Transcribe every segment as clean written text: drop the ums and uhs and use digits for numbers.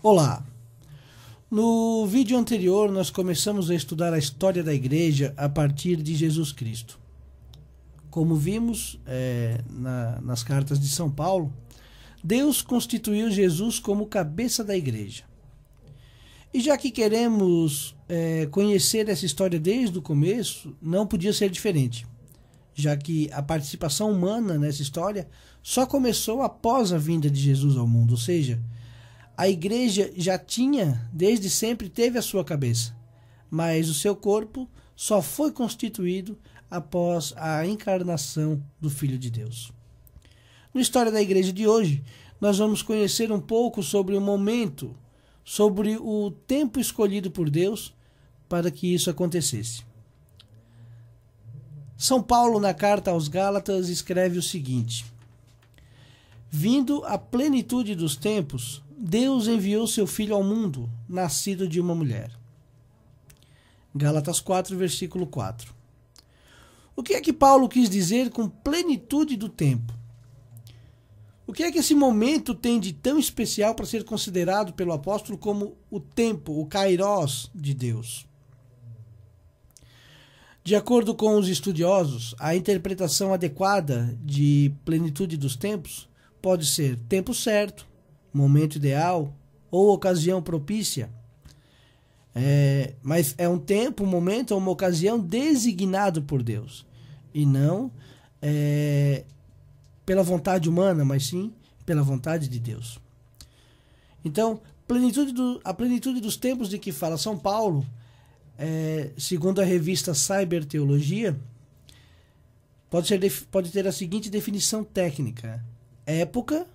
Olá! No vídeo anterior nós começamos a estudar a história da igreja a partir de Jesus Cristo. Como vimos nas cartas de São Paulo, Deus constituiu Jesus como cabeça da igreja. E já que queremos conhecer essa história desde o começo, não podia ser diferente, já que a participação humana nessa história só começou após a vinda de Jesus ao mundo, ou seja, a igreja já tinha, desde sempre, teve a sua cabeça, mas o seu corpo só foi constituído após a encarnação do Filho de Deus. Na história da igreja de hoje, nós vamos conhecer um pouco sobre o momento, sobre o tempo escolhido por Deus para que isso acontecesse. São Paulo, na carta aos Gálatas, escreve o seguinte: vindo a plenitude dos tempos, Deus enviou seu Filho ao mundo, nascido de uma mulher. Gálatas 4, versículo 4. O que é que Paulo quis dizer com plenitude do tempo? O que é que esse momento tem de tão especial para ser considerado pelo apóstolo como o tempo, o kairos de Deus? De acordo com os estudiosos, a interpretação adequada de plenitude dos tempos pode ser tempo certo, momento ideal ou ocasião propícia. Mas é um tempo, um momento ou uma ocasião designado por Deus. E não pela vontade humana, mas sim pela vontade de Deus. Então, a plenitude dos tempos de que fala São Paulo, segundo a revista Cyber Teologia, pode ter a seguinte definição técnica: época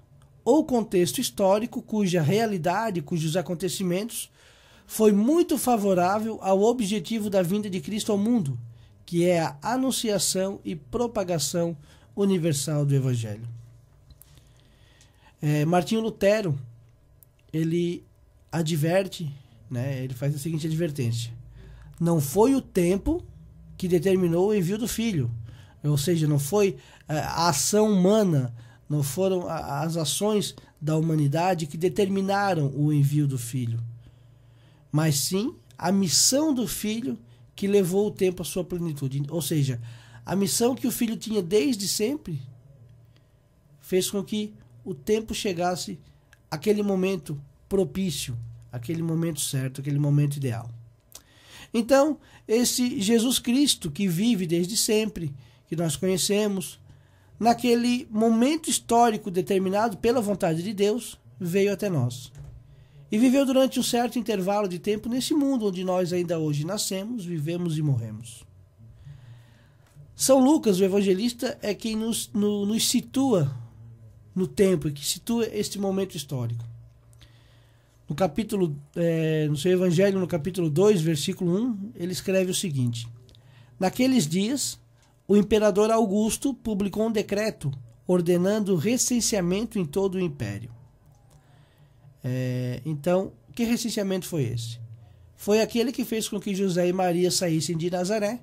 ou contexto histórico cuja realidade, cujos acontecimentos foi muito favorável ao objetivo da vinda de Cristo ao mundo, que é a anunciação e propagação universal do Evangelho. Martinho Lutero, ele adverte, ele faz a seguinte advertência: não foi o tempo que determinou o envio do Filho, ou seja, não foi a ação humana, não foram as ações da humanidade que determinaram o envio do Filho, mas sim a missão do Filho que levou o tempo à sua plenitude. Ou seja, a missão que o Filho tinha desde sempre fez com que o tempo chegasse àquele momento propício, aquele momento certo, aquele momento ideal. Então, esse Jesus Cristo que vive desde sempre, que nós conhecemos, naquele momento histórico determinado pela vontade de Deus, veio até nós. E viveu durante um certo intervalo de tempo nesse mundo onde nós ainda hoje nascemos, vivemos e morremos. São Lucas, o evangelista, é quem nos situa no tempo, e que situa este momento histórico. No seu evangelho, no capítulo 2, versículo 1, ele escreve o seguinte: naqueles dias, o imperador Augusto publicou um decreto ordenando o recenseamento em todo o império. Então, que recenseamento foi esse? Foi aquele que fez com que José e Maria saíssem de Nazaré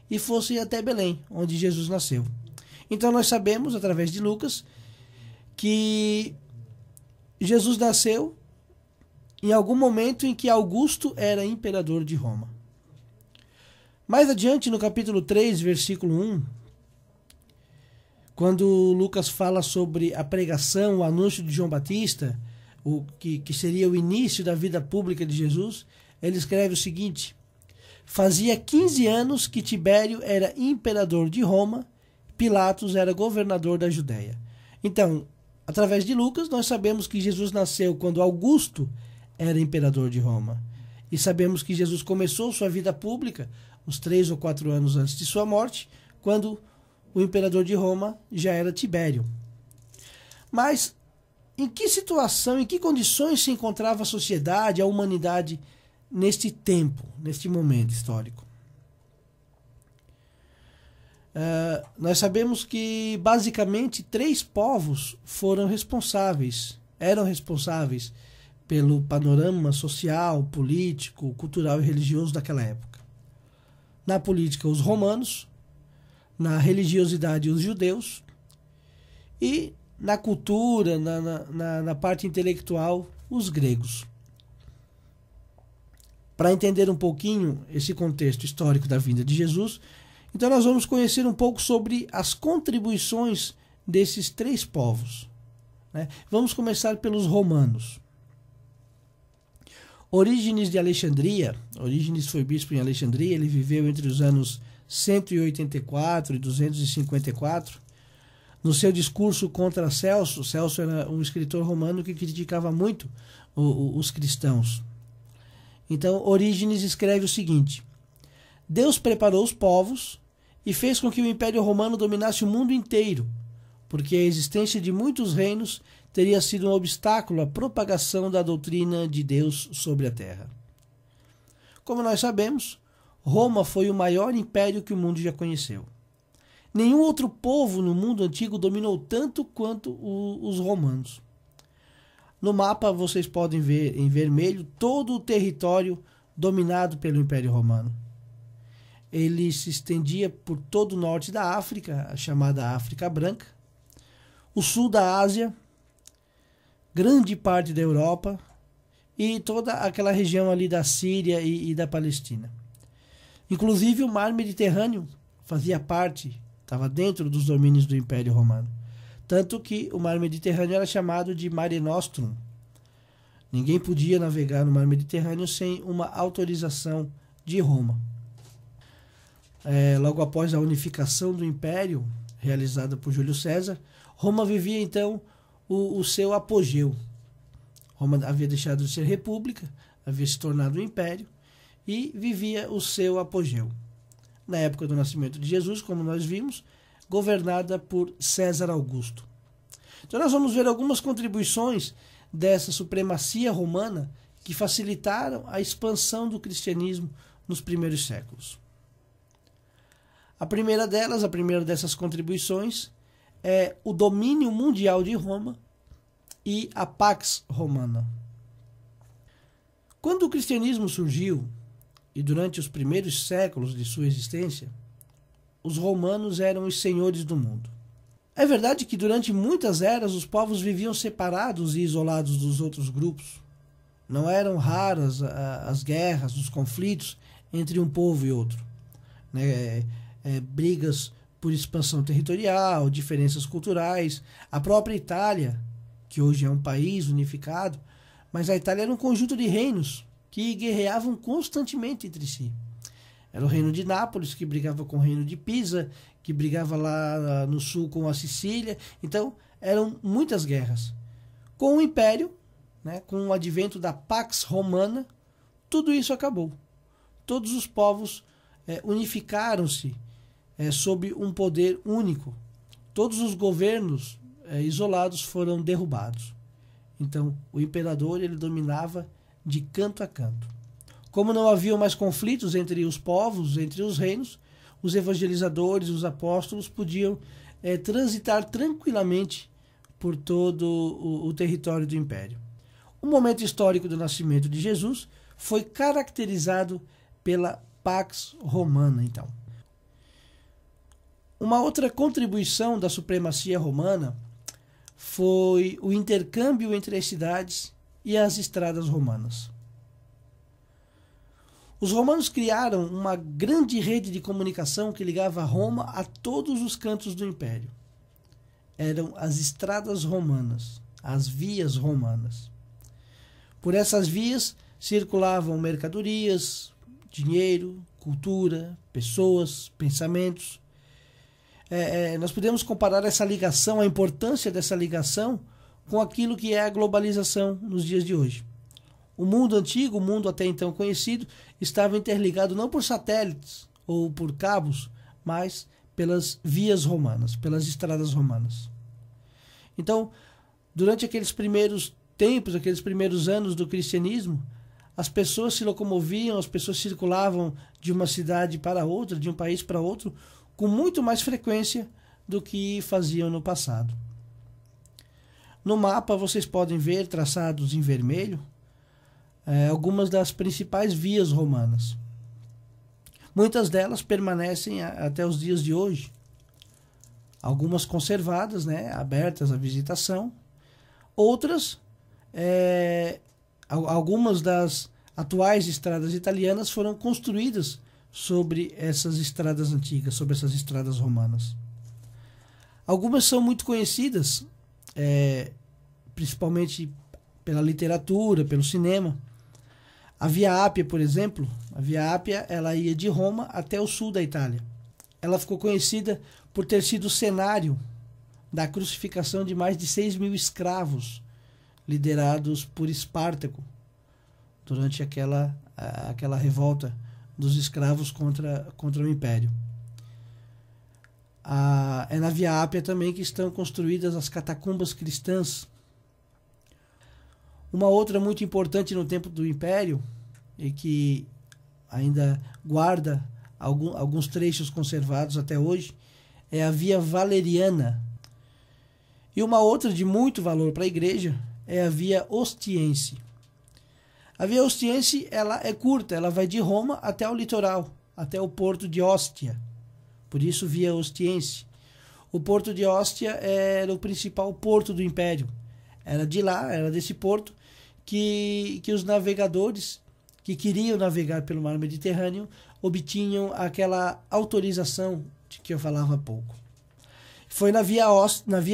e fossem até Belém, onde Jesus nasceu. Então nós sabemos, através de Lucas, que Jesus nasceu em algum momento em que Augusto era imperador de Roma. Mais adiante, no capítulo 3, versículo 1, quando Lucas fala sobre a pregação, o anúncio de João Batista, que seria o início da vida pública de Jesus, ele escreve o seguinte: fazia 15 anos que Tibério era imperador de Roma, Pilatos era governador da Judéia. Então, através de Lucas, nós sabemos que Jesus nasceu quando Augusto era imperador de Roma. E sabemos que Jesus começou sua vida pública uns 3 ou 4 anos antes de sua morte, quando o imperador de Roma já era Tibério. Mas em que situação, em que condições se encontrava a sociedade, a humanidade neste tempo, neste momento histórico? Nós sabemos que basicamente 3 povos eram responsáveis pelo panorama social, político, cultural e religioso daquela época. Na política, os romanos; na religiosidade, os judeus; e na cultura, na parte intelectual, os gregos. Para entender um pouquinho esse contexto histórico da vinda de Jesus, então nós vamos conhecer um pouco sobre as contribuições desses três povos, né? Vamos começar pelos romanos. Orígenes de Alexandria, Orígenes foi bispo em Alexandria, ele viveu entre os anos 184 e 254. No seu discurso contra Celso, Celso era um escritor romano que criticava muito os cristãos. Então, Orígenes escreve o seguinte: Deus preparou os povos e fez com que o Império Romano dominasse o mundo inteiro, porque a existência de muitos reinos teria sido um obstáculo à propagação da doutrina de Deus sobre a terra. Como nós sabemos, Roma foi o maior império que o mundo já conheceu. Nenhum outro povo no mundo antigo dominou tanto quanto os romanos. No mapa vocês podem ver em vermelho todo o território dominado pelo Império Romano. Ele se estendia por todo o norte da África, a chamada África Branca, o sul da Ásia, grande parte da Europa e toda aquela região ali da Síria e da Palestina. Inclusive o mar Mediterrâneo fazia parte, estava dentro dos domínios do Império Romano. Tanto que o mar Mediterrâneo era chamado de Mare Nostrum. Ninguém podia navegar no mar Mediterrâneo sem uma autorização de Roma. Logo após a unificação do Império, realizada por Júlio César, Roma vivia então o seu apogeu. Roma havia deixado de ser república, havia se tornado um império e vivia o seu apogeu. Na época do nascimento de Jesus, como nós vimos, governada por César Augusto. Então nós vamos ver algumas contribuições dessa supremacia romana que facilitaram a expansão do cristianismo nos primeiros séculos. A primeira dessas contribuições é o domínio mundial de Roma e a Pax Romana. Quando o cristianismo surgiu, e durante os primeiros séculos de sua existência, os romanos eram os senhores do mundo. É verdade que durante muitas eras os povos viviam separados e isolados dos outros grupos. Não eram raras as guerras, os conflitos entre um povo e outro, né? Brigas por expansão territorial, diferenças culturais. A própria Itália, que hoje é um país unificado, mas a Itália era um conjunto de reinos que guerreavam constantemente entre si. Era o reino de Nápoles, que brigava com o reino de Pisa, que brigava lá no sul com a Sicília. Então, eram muitas guerras. Com o Império, né, com o advento da Pax Romana, tudo isso acabou. Todos os povos unificaram-se sob um poder único. Todos os governos isolados foram derrubados. Então, o imperador ele dominava de canto a canto. Como não havia mais conflitos entre os povos, entre os reinos, os evangelizadores, os apóstolos podiam transitar tranquilamente por todo o território do império. O momento histórico do nascimento de Jesus foi caracterizado pela Pax Romana, então. Uma outra contribuição da supremacia romana foi o intercâmbio entre as cidades e as estradas romanas. Os romanos criaram uma grande rede de comunicação que ligava Roma a todos os cantos do império. Eram as estradas romanas, as vias romanas. Por essas vias circulavam mercadorias, dinheiro, cultura, pessoas, pensamentos. Nós podemos comparar essa ligação, a importância dessa ligação, com aquilo que é a globalização nos dias de hoje. O mundo antigo, o mundo até então conhecido, estava interligado não por satélites ou por cabos, mas pelas vias romanas, pelas estradas romanas. Então, durante aqueles primeiros tempos, aqueles primeiros anos do cristianismo, as pessoas se locomoviam, as pessoas circulavam de uma cidade para outra, de um país para outro, com muito mais frequência do que faziam no passado. No mapa vocês podem ver, traçados em vermelho, algumas das principais vias romanas. Muitas delas permanecem até os dias de hoje. Algumas conservadas, né, abertas à visitação. Outras, algumas das atuais estradas italianas foram construídas sobre essas estradas antigas, sobre essas estradas romanas. Algumas são muito conhecidas, principalmente pela literatura, pelo cinema. A Via Ápia, por exemplo, a Via Ápia, ela ia de Roma até o sul da Itália. Ela ficou conhecida por ter sido o cenário da crucificação de mais de 6.000 escravos liderados por Espartaco durante aquela revolta dos escravos contra o Império. É na Via Ápia também que estão construídas as catacumbas cristãs. Uma outra muito importante no tempo do Império e que ainda guarda alguns trechos conservados até hoje é a Via Valeriana. E uma outra de muito valor para a igreja é a Via Ostiense. A Via Ostiense, ela é curta, ela vai de Roma até o litoral, até o porto de Ostia. Por isso, Via Ostiense. O porto de Ostia era o principal porto do Império. Era de lá, era desse porto, que os navegadores que queriam navegar pelo mar Mediterrâneo obtinham aquela autorização de que eu falava há pouco. Foi na Via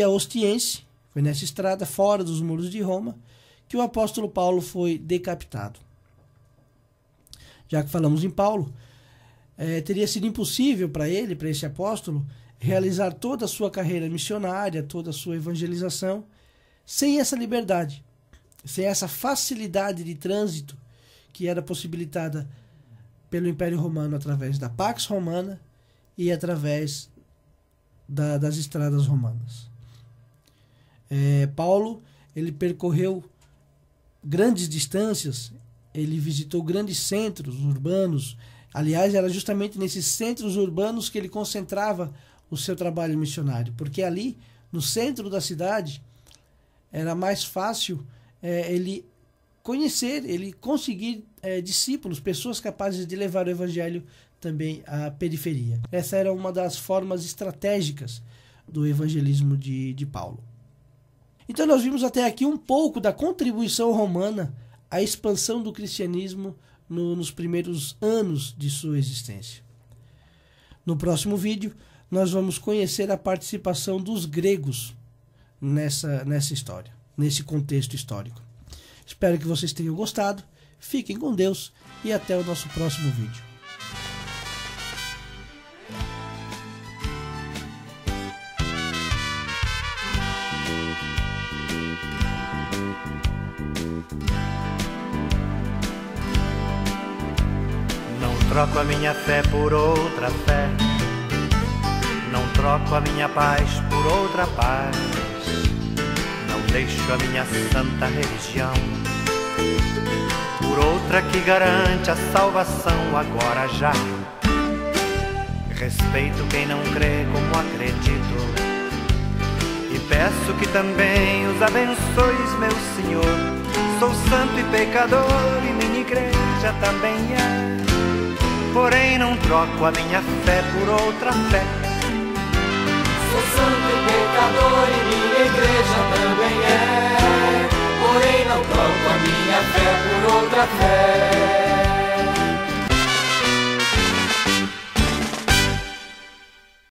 Ostiense, foi nessa estrada, fora dos muros de Roma, que o apóstolo Paulo foi decapitado. Já que falamos em Paulo, teria sido impossível para ele, para esse apóstolo, realizar toda a sua carreira missionária, toda a sua evangelização, sem essa liberdade, sem essa facilidade de trânsito que era possibilitada pelo Império Romano através da Pax Romana e através das estradas romanas. Paulo, ele percorreu grandes distâncias, ele visitou grandes centros urbanos. Aliás, era justamente nesses centros urbanos que ele concentrava o seu trabalho missionário, porque ali, no centro da cidade, era mais fácil ele conhecer, ele conseguir discípulos, pessoas capazes de levar o evangelho também à periferia. Essa era uma das formas estratégicas do evangelismo de Paulo. Então nós vimos até aqui um pouco da contribuição romana à expansão do cristianismo nos primeiros anos de sua existência. No próximo vídeo, nós vamos conhecer a participação dos gregos nessa história, nesse contexto histórico. Espero que vocês tenham gostado, fiquem com Deus e até o nosso próximo vídeo. Não troco a minha fé por outra fé, não troco a minha paz por outra paz, não deixo a minha santa religião por outra que garante a salvação agora já. Respeito quem não crê como acredito e peço que também os abençoes, meu Senhor. Sou santo e pecador e minha igreja também é, porém não troco a minha fé por outra fé. Sou santo e pecador e minha igreja também é, porém não troco a minha fé por outra fé.